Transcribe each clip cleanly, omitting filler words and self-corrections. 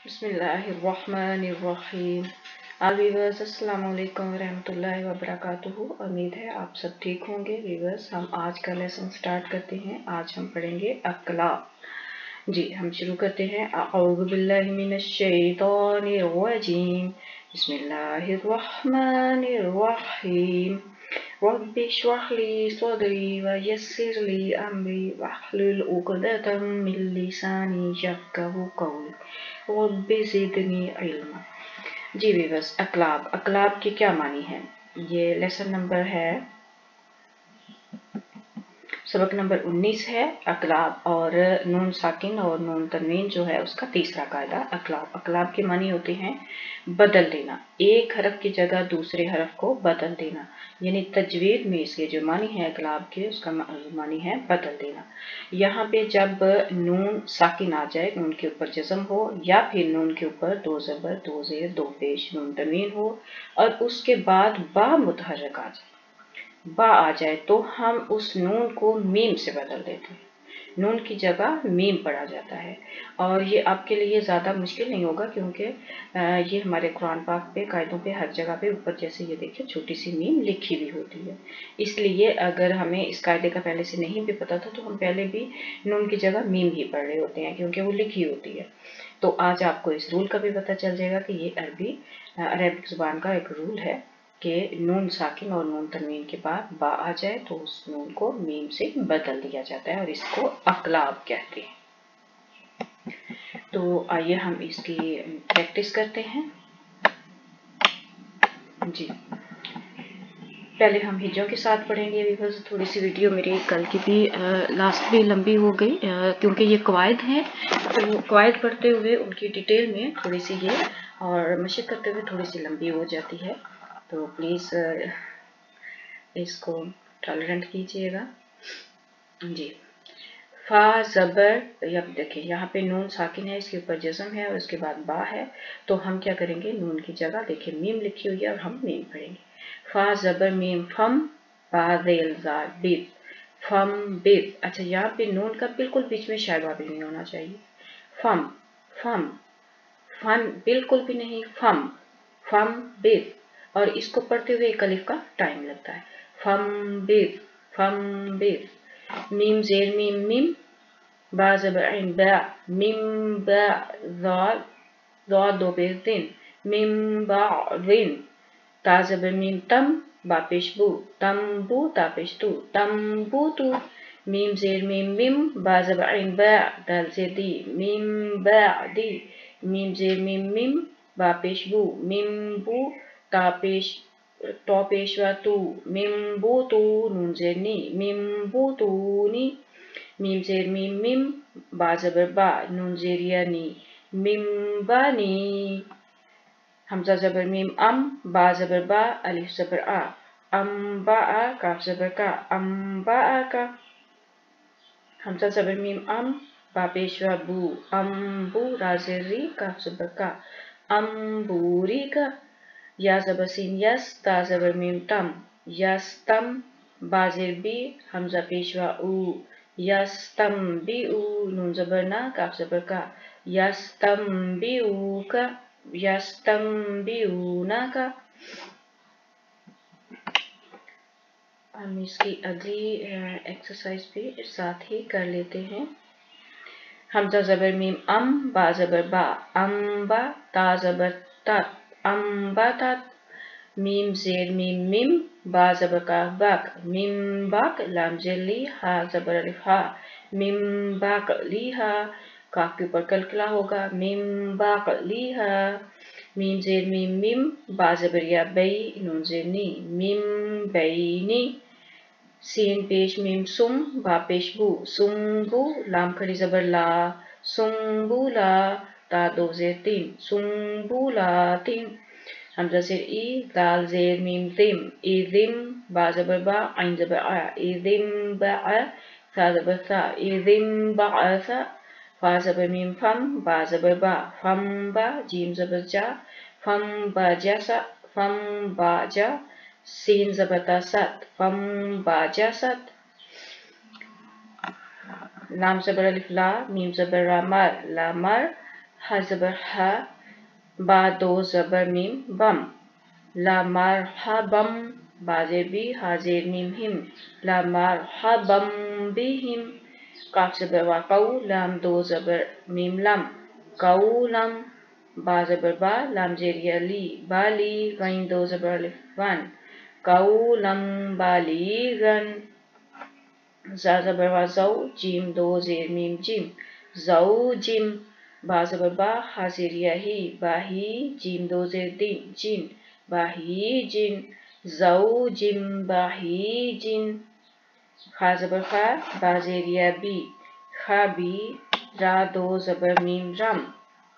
बिस्मिल्लाहिर्रहमानिर्रहीम। वीवर्स, अस्सलाम वालेकुम रहमतुल्लाहि व बरकातुहू। उम्मीद है आप सब ठीक होंगे। वीवर्स, हम आज का लेसन स्टार्ट करते हैं। आज हम पढ़ेंगे अक़लाब। जी, हम शुरू करते हैं। अऊज़ु बिल्लाहि मिनश शैतानिर रजीम। बिस्मिल्लाहिर्रहमानिर्रहीम। रब्बि इश्रह ली सदरी व यस्सिर ली अमरी वहलुल उक़दतम मिन लिसानी यफ़क़हू क़ौली रब्बि ज़िदनी इल्मा। जी वीवर्स, अक़लाब के क्या मानी है? ये लेसन नंबर है, सबक नंबर 19 है अक़लाब। और नून साकिन और नून तनवीन जो है उसका तीसरा कायदा अक़लाब के मानी होते हैं बदल देना, एक हरफ की जगह दूसरे हरफ को बदल देना। यानी तजवीद में इसके जो मानी है अक़लाब के, उसका मानी है बदल देना। यहाँ पे जब नून साकिन आ जाए, नून के ऊपर जज़म हो, या फिर नून के ऊपर दो ज़बर दो ज़ेर दो पेश नून तनवीन हो और उसके बाद बा मुतहर्रिक आ जाए, तो हम उस नून को मीम से बदल देते हैं। नून की जगह मीम पढ़ा जाता है। और ये आपके लिए ज़्यादा मुश्किल नहीं होगा, क्योंकि ये हमारे कुरान पाक पे कायदों पे हर जगह पे ऊपर जैसे ये देखिए छोटी सी मीम लिखी भी होती है। इसलिए अगर हमें इस कायदे का पहले से नहीं भी पता था तो हम पहले भी नून की जगह मीम ही पढ़ रहे होते हैं, क्योंकि वो लिखी होती है। तो आज आपको इस रूल का भी पता चल जाएगा कि ये अरबिक ज़ुबान का एक रूल है कि नून साकिन और नून तनवीन के बाद बा आ जाए तो उस नून को मीम से बदल दिया जाता है, और इसको अक़लाब कहते हैं। तो आइए हम इसकी प्रैक्टिस करते हैं। जी, पहले हम हिज्जों के साथ पढ़ेंगे। वीवर्स, थोड़ी सी वीडियो मेरी कल की भी लास्ट भी लंबी हो गई, क्योंकि ये कवायद हैं, तो कवायद पढ़ते हुए उनकी डिटेल में थोड़ी सी ये और मशक करते हुए थोड़ी सी लंबी हो जाती है। तो प्लीज़ इसको टॉलरेंट कीजिएगा। जी, फा ज़बर, अब देखिए यहाँ पे नून साकिन है, इसके ऊपर जज़म है और उसके बाद बा है। तो हम क्या करेंगे, नून की जगह देखिए मीम लिखी हुई है और हम मीम पढ़ेंगे। फा ज़बर मीम फम, बा ज़ेल ज़ाल बिद, फम बिद। अच्छा, यहाँ पे नून का बिल्कुल बीच में शायबा भी नहीं होना चाहिए। फम फम, फन बिल्कुल भी नहीं, फम फम बिद। और इसको पढ़ते हुए एक अलिफ का टाइम लगता है। फम बिद, फम बिद। मीम ज़ेर मीम मिम, बा ज़बर ऐन बा, मिम बा ज़ाल ज़ाल दो पेश दिन, मिम बा रिन। ता ज़बर मीम तम, बा पेश बू, तम बू ता पेश तू, तम बू तू। मीम ज़ेर मीम मिम, बा ज़बर ऐन बा, दाल ज़ेर दी, मिम बा दी। मीम ज़ेर मीम मिम, बा पेश बू, मिम बू ता पेश तो पेशवा तू, मिम बू तू नून ज़ेर नी, मिम बू तू नी। मीम ज़ेर मीम मिम, बा ज़बर बा, नून ज़ेरिया नी, मिम बा नी। हमज़ा ज़बर मीम अम, बा ज़बर बा, अलिफ ज़बर आ, अम बा आ, काफ ज़बर का, अम बा आ का। हमज़ा ज़बर मीम अम, बा पेशवा बू, अम बू, रा ज़ेर री, काफ ज़बर का, अम बूरी का। या ज़बर सीन यस, ता ज़बर मीम तम, यस तम। बा ज़ेर बी, हमज़ा पेशवा ऊ, यस तम बी ऊ, नून ज़बर ना, काफ ज़बर का, यस तम बी ऊ का, यस तम बी ऊ ना का। हम इसकी अगली एक्सरसाइज भी साथ ही कर लेते हैं। हमज़ा ज़बर मीम अम, बा ज़बर बा, अम्बा, ता ज़बर तत, अम्बा तत। मीम ज़ेर मीम मिम, बा ज़बर का बक, मिम बक, लाम ज़ेर ली, हा ज़बर अलिफ हा, मिम बक ली हा। काफ के ऊपर कलकला होगा, मिम बक ली हा। मीम ज़ेर मीम मिम, बा ज़बर या बई, नून ज़ेर नी, मिम बई नी। सीन पेश मीम सुम, बा पेश बू, सुम बू, लाम खड़ी ज़बर ला, सुम बू ला। ता दो ज़ेर तीन, सुम बू ला तीन। हमज़ा ज़ेर ई, दाल ज़ेर मीम दिम, इदिम। बा ज़बर बा, ऐन ज़बर आ, इदिम बा आ, सा ज़बर सा, इदिम बा आ सा। फा ज़बर मीम फम, बा ज़बर बा, फम बा, जीम ज़बर जा, फम बा जा सा, फम बा जा। सीन ज़बर ता सत, फम बा जा सत। लाम ज़बर अलिफ ला, मीम ज़बर रा मर, ला मर, हा ज़बर हा, बा दो ज़बर मीम बम, ला मरहबम, बा ज़ेर बी, हा ज़ेर मीम हिम, ला मरहबम बिहिम, काफ ज़बर वा कौ, लाम दो ज़बर मीम लम, कौलम, बा ज़बर बा, लाम ज़ेर या ली, बाली, गैन दो ज़बर अलिफ वन, कौलम बालीगन, जा ज़बर वा ज़ौ, जीम दो ज़ेर मीम जिम, ज़ौजिम, बा ज़बर बा, हा ज़ेर या ही, बाही, जीम दो ज़ेर दिन जिन, बाहीजिन, ज़ौजिम बाहीजिन, खा ज़बर खा, बा ज़ेर या बी, खाबी, रा दो ज़बर मीम रम,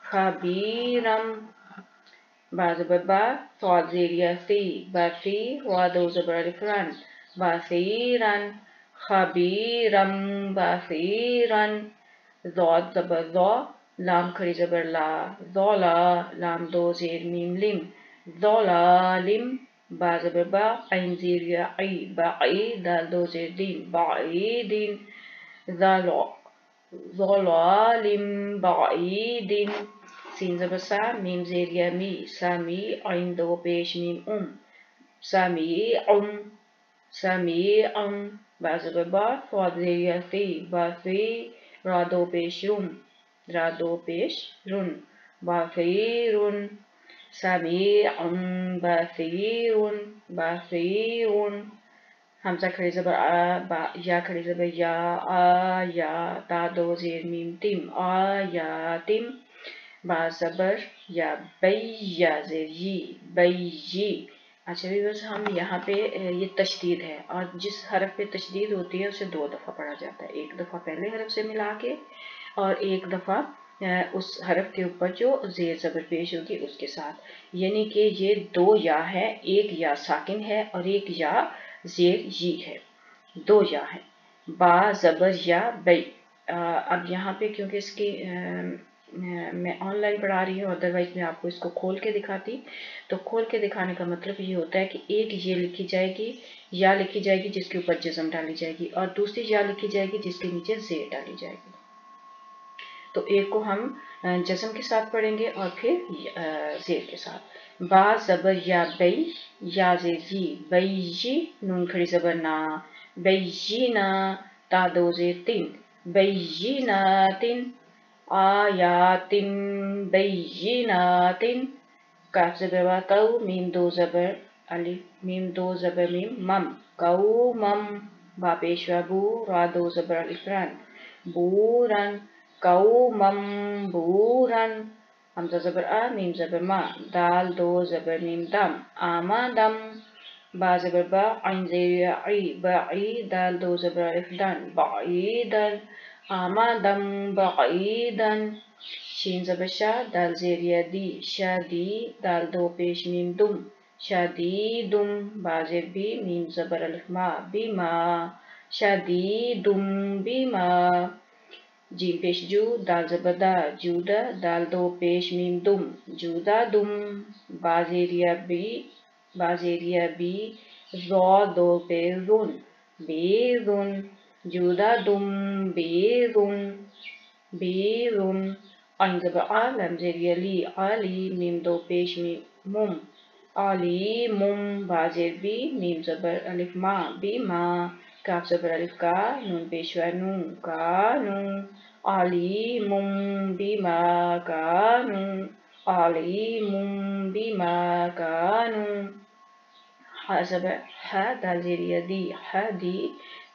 खाबीरम, बा ज़बर बा, सा ज़ेर या सी, बासी, वा दो ज़बर अलिफ रन, बासीरन, खबीरम बासीरन, ज़ौद ज़बर ज़ौ, लाम खड़ी ज़बर ला, ज़ौला, लाम दो ज़ेर मीम लिम, ज़ौलालिम, बा ज़बर बा, ऐन ज़ेर या आई, बाई, दाल दो ज़ेर दिन, बाईदिन, ज़ौलालिम बाईदिन, सीन ज़बर सा, मीम ज़ेर या मी, सामी, ऐन दो पेश मीम सामीउम, सामीउम, बा ज़बर बा, सा ज़ेर या सी, बासी, रा दो पेश रुम, रा दो पेश रुन, बासीरुन, सामीउम बासीरुन, बासीरुन, हमज़ा खड़ी ज़बर आ, बा या खड़ी ज़बर या, आ या, ता दो ज़ेर मीम तिम, आ या तिम, बा ज़बर या बई, या ज़ेर यी, बई। अच्छा भी बस हम यहाँ पे ये तशदीद है, और जिस हरफ पे तशदीद होती है उसे दो दफ़ा पढ़ा जाता है, एक दफ़ा पहले हरफ से मिला के और एक दफ़ा उस हरफ के ऊपर जो ज़ेर ज़बर पेश होगी उसके साथ, यानी कि ये दो या है, एक या साकिन है और एक या ज़ेर यी है, दो या है, बा ज़बर या बई। अब यहाँ पे क्योंकि इसकी मैं ऑनलाइन पढ़ा रही हूँ, अदरवाइज मैं आपको इसको खोल के दिखाती, तो खोल के दिखाने का मतलब ये होता है कि एक ये लिखी जाएगी, या लिखी जाएगी जिसके ऊपर जज़म डाली जाएगी, और दूसरी या लिखी जाएगी जिसके नीचे ज़ेर डाली जाएगी। तो एक को हम जज़म के साथ पढ़ेंगे और फिर ज़ेर के साथ। बा ज़बर या बई, या ज़ेर जी, बई, नून खड़ी ज़बर ना, बय्यिना, ता दो ज़ेर तिन, बय्यिनातिन, आयातिन बय्यिनातिन, काफ ज़बर वा कौ, मीम दो ज़बर अलिफ, मीम दो ज़बर मीम मम, कौमम, बा पेशवा बू, रा दो ज़बर अलिफ रन, बूरन, कौमम बूरन, हमज़ा ज़बर आ, मीम ज़बर मा, दाल दो ज़बर मीम दम, आमादम, बा ज़बर बा, ऐन ज़ेर या आई, बाई, दाल दो ज़बर अलिफ दन, बाईदन, आमादम बाईदन, शीन ज़बर शा, दाल ज़ेर या दी, शादी, दाल दो पेश मीम दुम, शादीदुम, बा ज़ेर बी, मीम ज़बर अलिफ मा, बीमा, शादीदुम बीमा, जीम पेश जू, दाल ज़बर दा, जूदा, दाल दो पेश मीम दुम, जूदा दुम, बा ज़ेर या बी, बा ज़ेर या बी, ज़ौ दो पे रुन, बेरुन, जूदा दुम बेरुन, बेरुन, ऐन ज़बर आ, लम ज़ेर या ली, आली, मीम दो पेश मीम मुम, आलीमुम, बा ज़ेर बी, मीम ज़बर अलिफ मा, बीमा, काफ ज़बर अलिफ का, नून पेशवा नू, कानू, आलीमुम बीमा कानू, आलीमुम बीमा कानू, हा ज़बर हा, दाल ज़ेर या दी, हदी,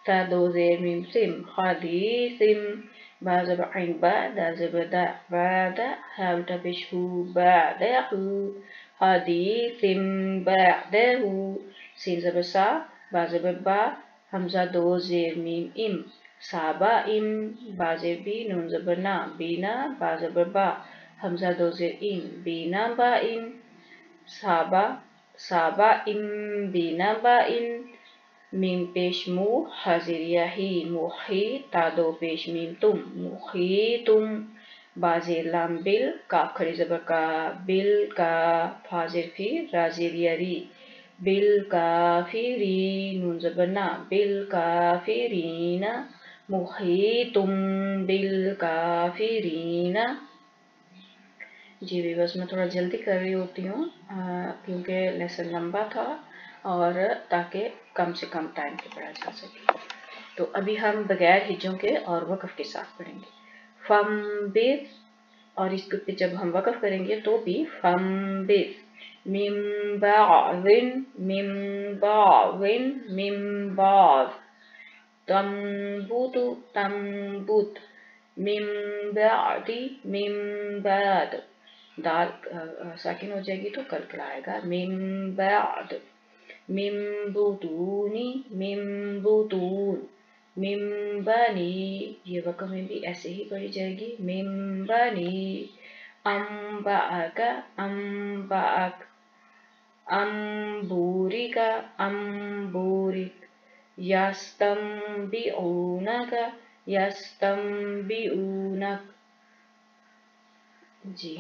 ता दो ज़ेर मीम सिम, हदीसिम, बा ज़बर ऐन बा, दाल ज़बर दा, बादा, हा उल्टा पेश हू, बादहू, हदीसिम बादहू, सीन ज़बर सा, बा ज़बर बा, हमज़ा दो ज़ेर मीम इम, साबा इम, बा ज़ेर बी, नून ज़बर ना, बीना, बा ज़बर बा, हमज़ा दो ज़ेर इन, बीना बा इन, साबा, साबा इम, बीना बा इन, मीम पेश मू, हा ज़ेर या ही, मुही, ता दो पेश मीम तुम, मुही तुम, बा ज़ेर लाम बिल, काफ खड़ी ज़बर का, बिल का, फा ज़ेर फी, रा ज़ेर या री, बिल काफिरी, नून ज़बर ना, बिल काफिरीना, मुहीतुम बिल काफिरीना, جی ویورز میں تھوڑا جلدی کر رہی ہوتی ہوں کیونکہ لیسن لمبا تھا اور تاکہ کم سے کم ٹائم پہ پڑھا جا سکے. تو ابھی ہم بغیر ہجوں کے اور وقف کے ساتھ پڑھیں گے. فم بیس، اور اس پہ جب ہم وقف کریں گے تو بھی فم بیس. مم بعضن مم بعضن مم بعض. تنبت تنبت من بعد من بعد. دال ساکن ہو جائے گی تو کلکل آئے گا. من بعد من بطون من بطون من بنی، یہ وقف میں بھی ایسے ہی پڑھی جائے گی. من بنی انبأک انبأک انبورک انبورک. یستنبئونک یستنبئونک. جی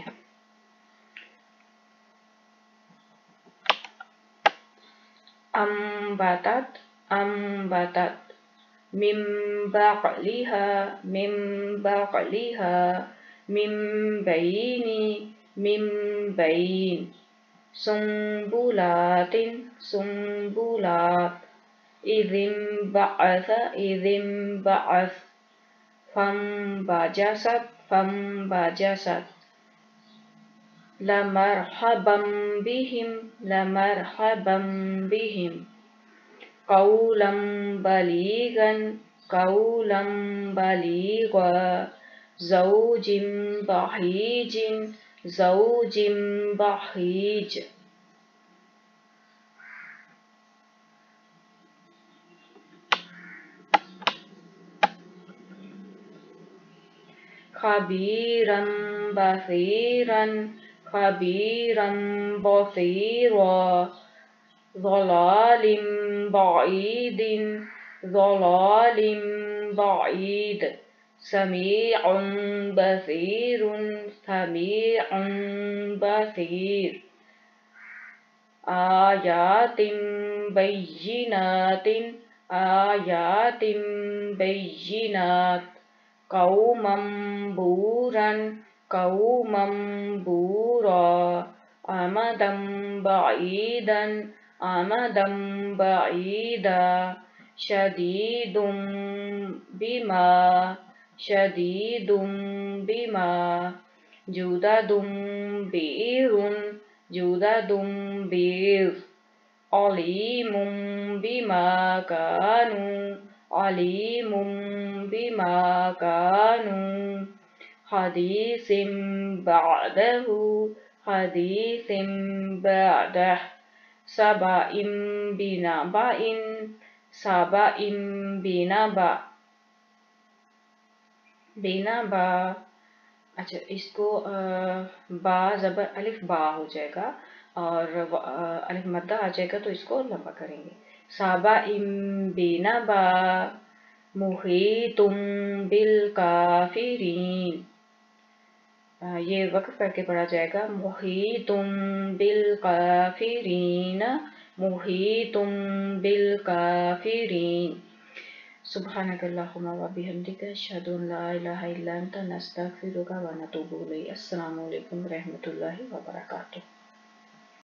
انبتت انبتت من بقلها من بقلها من بین من بین سنبلات سنبلات. إذ انبعث إذ انبعث. فانبجست فانبجست. لمرحبا بهم لمرحبا بهم. قولا بليغا قولا بليغا. زوج بهيج زوج بهيج. خبيرا بصيرا خبيرا بصيرا. ضلال بعيد ضلال بعيد. سميع بصير سميع بصير. آيات بينات آيات بينات. قوما بورا قوما بورا. أمدا بعيدا أمدا بعيدا. شديد بما شديد بما. جدد بئر جدد بئر. عليم بما كانوا عليم بما كانوا. حديث بعده حديث بعده. سبأ بنبأ سبأ بنبأ بنبأ. اچھا اس کو با زبر الف با ہو جائے گا اور الف مدہ آ جائے گا تو اس کو لمبا کریں گے. سبأ بنبأ. محیط بالکافرین. یہ وقف کر کے پڑھا جائے گا. محیط بالکافرین محیط بالکافرین. سبحانک اللہم و بحمدک اشہد ان لا الہ الا انت نستغفرک و نتوب الیک. السلام علیکم ورحمۃ اللہ وبرکاتہ.